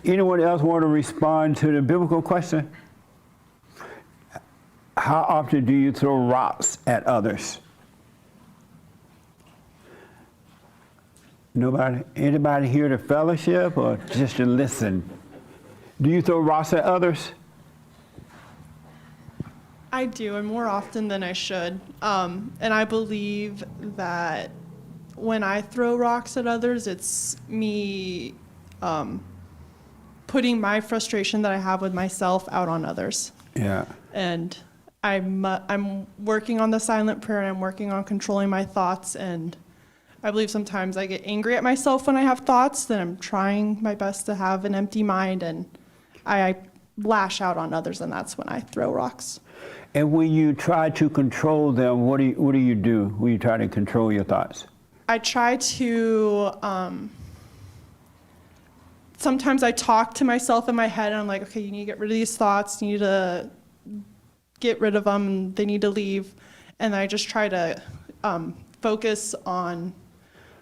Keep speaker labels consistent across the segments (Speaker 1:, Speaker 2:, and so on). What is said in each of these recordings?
Speaker 1: Anyone else want to respond to the biblical question? How often do you throw rocks at others? Nobody? Anybody here to fellowship or just to listen? Do you throw rocks at others?
Speaker 2: I do, and more often than I should. And I believe that when I throw rocks at others, it's me putting my frustration that I have with myself out on others.
Speaker 1: Yeah.
Speaker 2: And I'm working on the silent prayer, and I'm working on controlling my thoughts. And I believe sometimes I get angry at myself when I have thoughts, then I'm trying my best to have an empty mind, and I lash out on others, and that's when I throw rocks.
Speaker 1: And when you try to control them, what do you do when you try to control your thoughts?
Speaker 2: I try to, sometimes I talk to myself in my head, and I'm like, okay, you need to get rid of these thoughts, you need to get rid of them, they need to leave. And I just try to focus on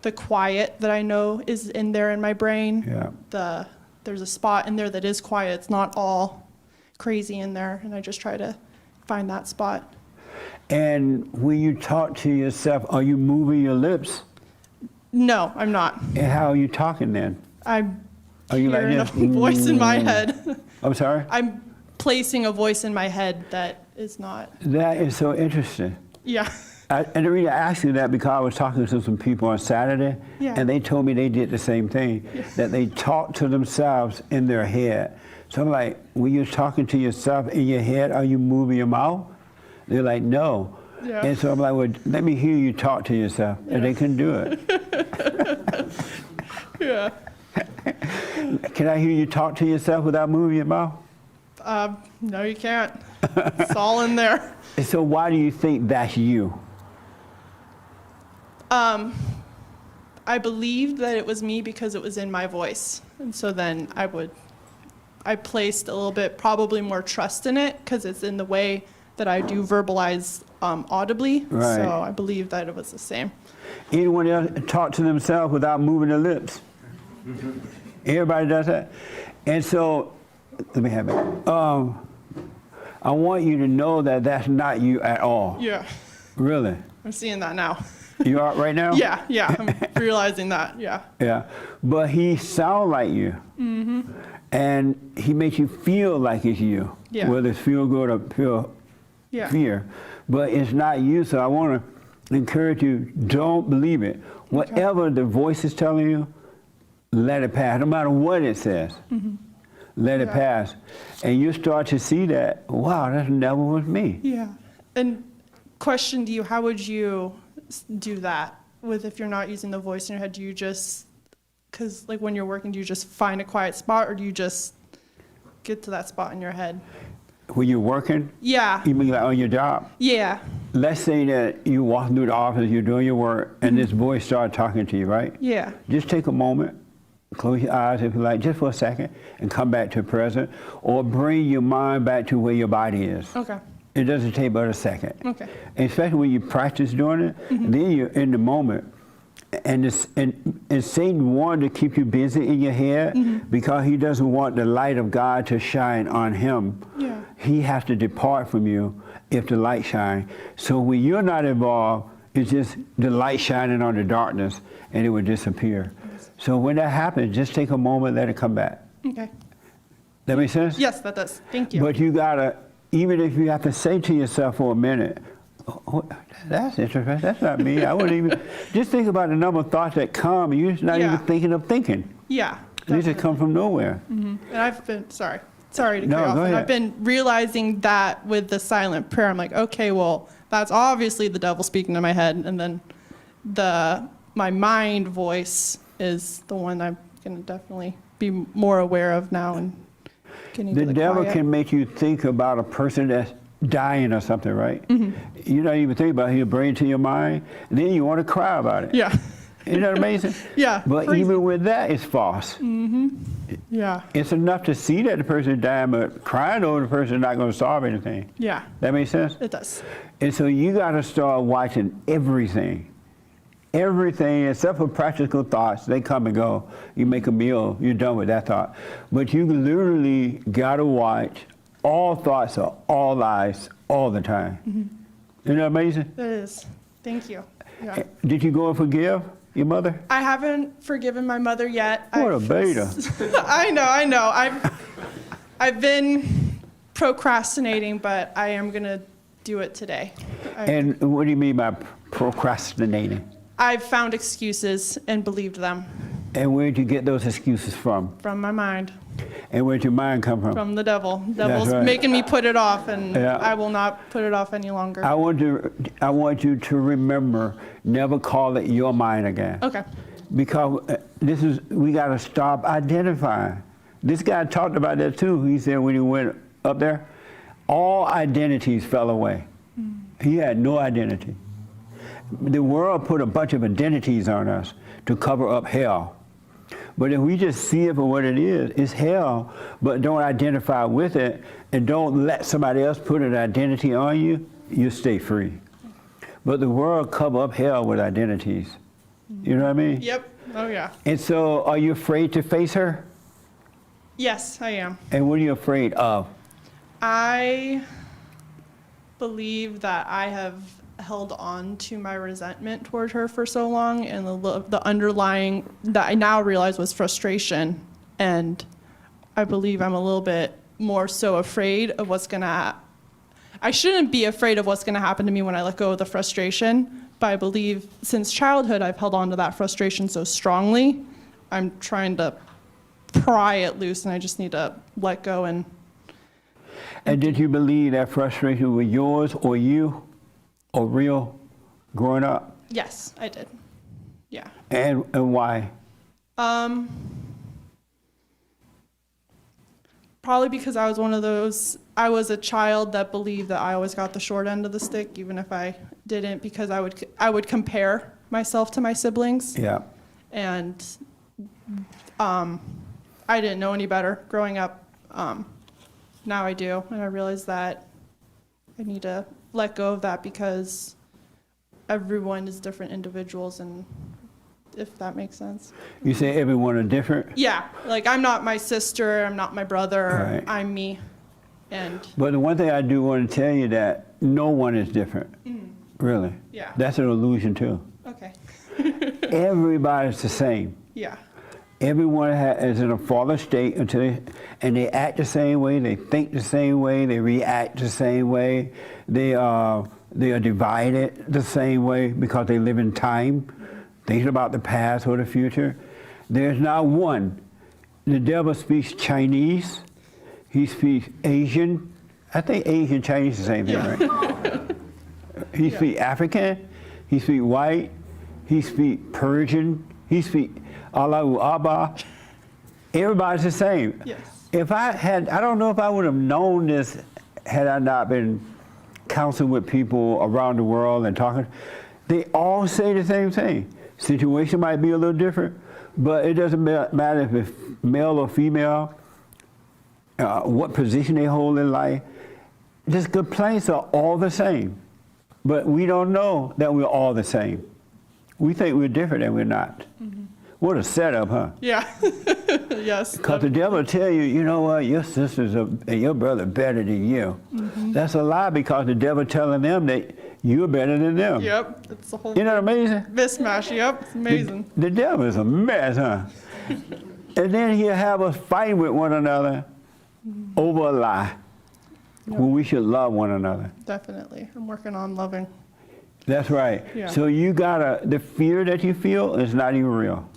Speaker 2: the quiet that I know is in there in my brain.
Speaker 1: Yeah.
Speaker 2: There's a spot in there that is quiet, it's not all crazy in there, and I just try to find that spot.
Speaker 1: And when you talk to yourself, are you moving your lips?
Speaker 2: No, I'm not.
Speaker 1: And how are you talking then?
Speaker 2: I'm
Speaker 1: Are you
Speaker 2: hearing
Speaker 1: like
Speaker 2: a
Speaker 1: this?
Speaker 2: voice in my head.
Speaker 1: I'm sorry?
Speaker 2: I'm placing a voice in my head that is not.
Speaker 1: That is so interesting.
Speaker 2: Yeah.
Speaker 1: And the reason I asked you that because I was talking to some people on Saturday,
Speaker 2: Yeah.
Speaker 1: and they told me they did the same thing, that they talk to themselves in their head. So I'm like, when you're talking to yourself in your head, are you moving your mouth? They're like, no.
Speaker 2: Yeah.
Speaker 1: And so I'm like, well, let me hear you talk to yourself. And they can do it.
Speaker 2: Yeah.
Speaker 1: Can I hear you talk to yourself without moving your mouth?
Speaker 2: No, you can't. It's all in there.
Speaker 1: And so why do you think that's you?
Speaker 2: I believed that it was me because it was in my voice. And so then I placed a little bit, probably more trust in it because it's in the way that I do verbalize audibly.
Speaker 1: Right.
Speaker 2: So I believe that it was the same.
Speaker 1: Anyone else talk to themselves without moving their lips? Everybody does that? And so, let me have it. I want you to know that that's not you at all.
Speaker 2: Yeah.
Speaker 1: Really?
Speaker 2: I'm seeing that now.
Speaker 1: You are right now?
Speaker 2: Yeah. I'm realizing that. Yeah.
Speaker 1: Yeah. But he sounds like you. Mm-hmm. And he makes you feel like it's you.
Speaker 2: Yeah.
Speaker 1: Whether it's feel good or feel fear. But it's not you, so I want to encourage you, don't believe it. Whatever the voice is telling you, let it pass, no matter what it says. Mm-hmm. Let it pass. And you start to see that, wow, that never was me.
Speaker 2: Yeah. And question to you, how would you do that if you're not using the voice in your head? Do you just, because like when you're working, do you just find a quiet spot, or do you just get to that spot in your head?
Speaker 1: When you're working?
Speaker 2: Yeah.
Speaker 1: You mean like on your job?
Speaker 2: Yeah.
Speaker 1: Let's say that you walk through the office, you're doing your work, and this voice started talking to you, right?
Speaker 2: Yeah.
Speaker 1: Just take a moment, close your eyes if you like, just for a second, and come back to the present, or bring your mind back to where your body is.
Speaker 2: Okay.
Speaker 1: It doesn't take but a second.
Speaker 2: Okay.
Speaker 1: And especially when you practice doing it, then you're in the moment. And Satan wanted to keep you busy in your head because he doesn't want the light of God to shine on him.
Speaker 2: Yeah.
Speaker 1: He has to depart from you if the light shines. So when you're not involved, it's just the light shining on the darkness and it will disappear. So when that happens, just take a moment, let it come back.
Speaker 2: Okay.
Speaker 1: That make sense?
Speaker 2: Yes, that does. Thank you.
Speaker 1: But you gotta, even if you have to say to yourself for a minute, oh, that's interesting, that's not me. I wouldn't even, just think about the number of thoughts that come, and you're not even thinking of thinking.
Speaker 2: Yeah.
Speaker 1: They just come from nowhere.
Speaker 2: And I've been, sorry to cut you
Speaker 1: No,
Speaker 2: off.
Speaker 1: go
Speaker 2: And
Speaker 1: ahead.
Speaker 2: I've been realizing that with the silent prayer. I'm like, okay, well, that's obviously the devil speaking in my head. And then my mind voice is the one I'm going to definitely be more aware of now and getting to
Speaker 1: The
Speaker 2: the
Speaker 1: devil
Speaker 2: quiet.
Speaker 1: can make you think about a person that's dying or something, right? You don't even think about it, he'll bring it to your mind, and then you want to cry about it.
Speaker 2: Yeah.
Speaker 1: Isn't that amazing?
Speaker 2: Yeah.
Speaker 1: But
Speaker 2: crazy.
Speaker 1: even with that, it's false.
Speaker 2: Yeah.
Speaker 1: It's enough to see that the person is dying, but crying over the person is not going to solve anything.
Speaker 2: Yeah.
Speaker 1: That makes sense?
Speaker 2: It does.
Speaker 1: And so you got to start watching everything Everything except for practical thoughts, they come and go. You make a meal, you're done with that thought. But you literally got to watch all thoughts are all lies all the time. Isn't that amazing?
Speaker 2: It is. Thank you. Yeah.
Speaker 1: Did you go and forgive your mother?
Speaker 2: I haven't forgiven my mother yet.
Speaker 1: What a beta.
Speaker 2: I know. I've been procrastinating, but I am gonna do it today.
Speaker 1: And what do you mean by procrastinating?
Speaker 2: I've found excuses and believed them
Speaker 1: And where'd you get those excuses from?
Speaker 2: from my mind,
Speaker 1: And where'd your mind come from?
Speaker 2: from the devil. Devil's
Speaker 1: right.
Speaker 2: making me put it off, and
Speaker 1: Yeah.
Speaker 2: I will not put it off any longer.
Speaker 1: I want you to remember, never call it your mind again.
Speaker 2: Okay.
Speaker 1: Because we got to stop identifying. This guy talked about that too. He said when he went up there, all identities fell away. He had no identity. The world put a bunch of identities on us to cover up hell. But if we just see it for what it is, it's hell, but don't identify with it and don't let somebody else put an identity on you, you stay free. But the world cover up hell with identities. You know what I mean?
Speaker 2: Yep. Oh, yeah.
Speaker 1: And so are you afraid to face her?
Speaker 2: Yes, I am.
Speaker 1: And what are you afraid of?
Speaker 2: I believe that I have held on to my resentment toward her for so long, and the underlying that I now realize was frustration. And I believe I'm a little bit more so afraid of what's gonna. I shouldn't be afraid of what's gonna happen to me when I let go of the frustration, but I believe since childhood I've held on to that frustration so strongly. I'm trying to pry it loose, and I just need to let go. And
Speaker 1: did you believe that frustration was yours or you or real growing up?
Speaker 2: yes, I did. Yeah.
Speaker 1: And why?
Speaker 2: Probably because I was one of those, I was a child that believed that I always got the short end of the stick, even if I didn't, because I would compare myself to my siblings.
Speaker 1: Yeah.
Speaker 2: And I didn't know any better growing up. Now I do, and I realize that I need to let go of that because everyone is different individuals, and if that makes sense.
Speaker 1: You say everyone are different?
Speaker 2: Yeah, like I'm not my sister, I'm not my brother,
Speaker 1: Right.
Speaker 2: I'm me. And
Speaker 1: But the one thing I do want to tell you that no one is different. Really.
Speaker 2: Yeah.
Speaker 1: That's an illusion too.
Speaker 2: okay,
Speaker 1: Everybody's the same.
Speaker 2: yeah,
Speaker 1: Everyone is in a fallen state and they act the same way, they think the same way, they react the same way, they are divided the same way because they live in time, thinking about the past or the future. There's not one. The devil speaks Chinese, he speaks Asian. I think Asian, Chinese is the same thing, right? He speaks African, he speaks white, he speaks Persian, he speaks Allahu Abba. Everybody's the same.
Speaker 2: yes,
Speaker 1: If I don't know if I would have known this had I not been counseling with people around the world and talking. They all say the same thing. Situation might be a little different, but it doesn't matter if it's male or female, what position they hold in life. Just complaints are all the same. But we don't know that we're all the same. We think we're different and we're not. What a setup, huh?
Speaker 2: yeah, yes.
Speaker 1: Because the devil will tell you, you know what, your sisters and your brother better than you. That's a lie because the devil telling them that you're better than them.
Speaker 2: Yep, it's a whole
Speaker 1: Isn't that amazing?
Speaker 2: mismatch. Yep, it's amazing.
Speaker 1: The devil is a mess, huh? And then he'll have us fighting with one another over a lie when we should love one another.
Speaker 2: Definitely, I'm working on loving.
Speaker 1: That's right.
Speaker 2: Yeah.
Speaker 1: So the fear that you feel is not even real.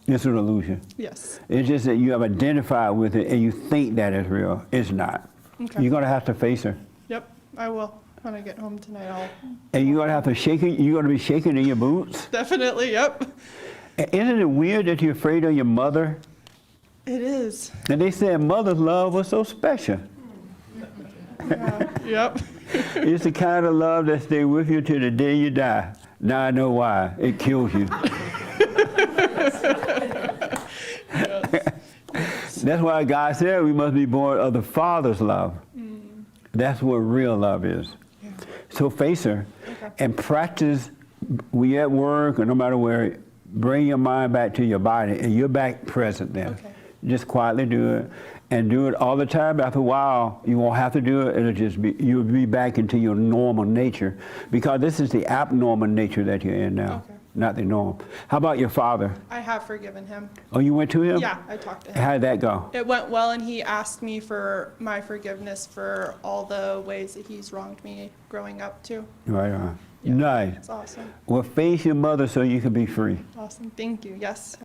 Speaker 1: It's an illusion.
Speaker 2: Yes.
Speaker 1: It's just that you have identified with it and you think that it's real. It's not.
Speaker 2: Okay.
Speaker 1: You're going to have to face her.
Speaker 2: Yep, I will. When I get home tonight, I'll
Speaker 1: And you're going to have to shake it. You're going to be shaking in your boots.
Speaker 2: definitely. Yep.
Speaker 1: Isn't it weird that you're afraid of your mother?
Speaker 2: It is.
Speaker 1: And they said mother's love was so special.
Speaker 2: Yep.
Speaker 1: It's the kind of love that stays with you till the day you die. Now I know why. It kills you. That's why God said we must be born of the Father's love. That's what real love is.
Speaker 2: Yeah.
Speaker 1: So face her
Speaker 2: Okay.
Speaker 1: and practice when you're at work or no matter where, bring your mind back to your body and you're back present then.
Speaker 2: Okay.
Speaker 1: Just quietly do it and do it all the time. After a while, you won't have to do it. It'll just be, you'll be back into your normal nature because this is the abnormal nature that you're in now,
Speaker 2: Okay.
Speaker 1: not the normal. How about your father?
Speaker 2: I have forgiven him.
Speaker 1: Oh, you went to him?
Speaker 2: Yeah, I talked to him.
Speaker 1: How did that go?
Speaker 2: It went well, and he asked me for my forgiveness for all the ways that he's wronged me growing up, too.
Speaker 1: Right on. Nice.
Speaker 2: It's awesome.
Speaker 1: Well, face your mother so you can be free.
Speaker 2: Awesome. Thank you. Yes.